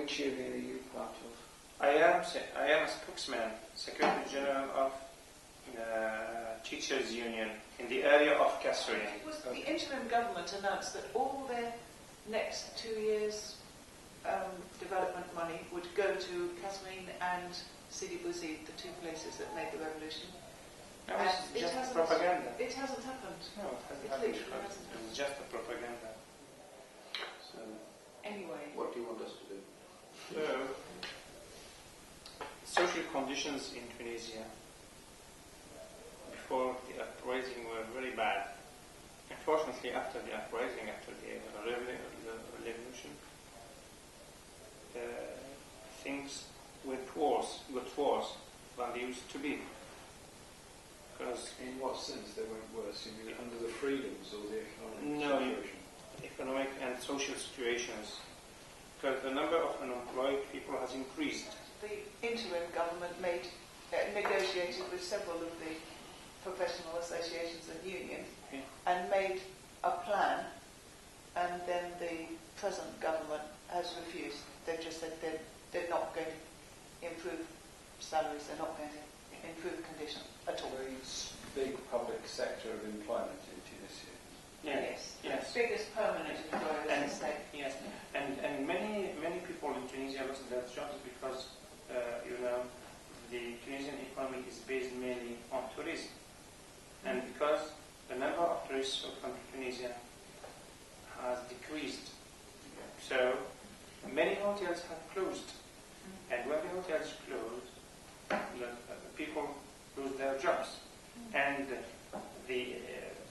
Which union are you part of? I am a spokesman, Secretary General of Teachers Union in the area of Kasserine. The interim government announced that all their next 2 years' development money would go to Kasserine and Sidi Bouzid, the two places that made the revolution. That was just propaganda. It hasn't happened. No, it hasn't happened. It was just a propaganda. So, anyway. What do you want us to do? Social conditions in Tunisia before the uprising were very bad. Unfortunately, after the uprising, after the revolution, things got worse than they used to be. Because in what sense they went worse? You mean under the freedoms or the economic situation? Economic and social situations. Because the number of unemployed people has increased. The interim government negotiated with several of the professional associations and unions and made a plan, and then the present government has refused. They've just said they're not going to improve salaries, they're not going to improve conditions at all. Very big public sector of employment in Tunisia. Yes. The biggest permanent employer in the state. Yes, and many people in Tunisia lost their jobs because the Tunisian economy is based mainly on tourism, and because the number of tourists who come to Tunisia has decreased, so many hotels have closed, and when the hotels close, the people lose their jobs, and the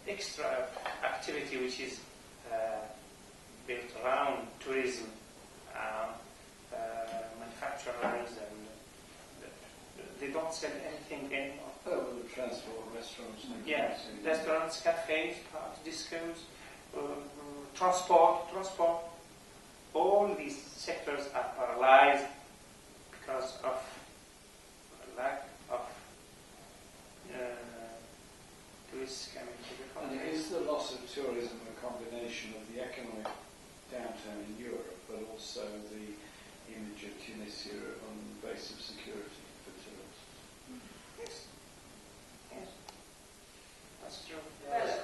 extra activity which is built around tourism, manufacturers, and they don't sell anything anymore. Oh, well, the transport, restaurants. Yes, restaurants, cafes, parks, discos, transport. All these sectors are paralyzed because of lack of tourists coming to the country. And is the loss of tourism a combination of the economic downturn in Europe, but also the image of Tunisia on the basis of security for tourists? Yes, that's true.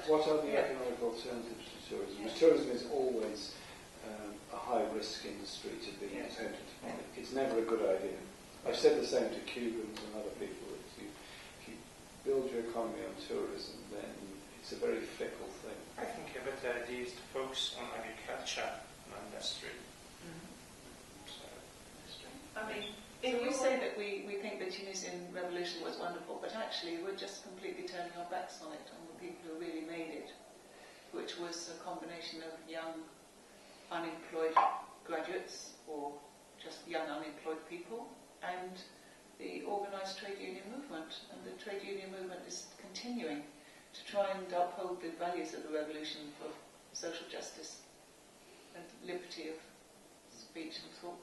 What are the economic alternatives to tourism? Yes. Tourism is always a high-risk industry to be entered. It's never a good idea. I've said the same to Cubans and other people. If you build your economy on tourism, then it's a very fickle thing. I think a better idea is to focus on agriculture and industry. We say that we think the Tunisian revolution was wonderful, but actually we're just completely turning our backs on it, on the people who really made it, which was a combination of young, unemployed graduates, or just young, unemployed people, and the organised trade union movement. And the trade union movement is continuing to try and uphold the values of the revolution for social justice and liberty of speech and thought.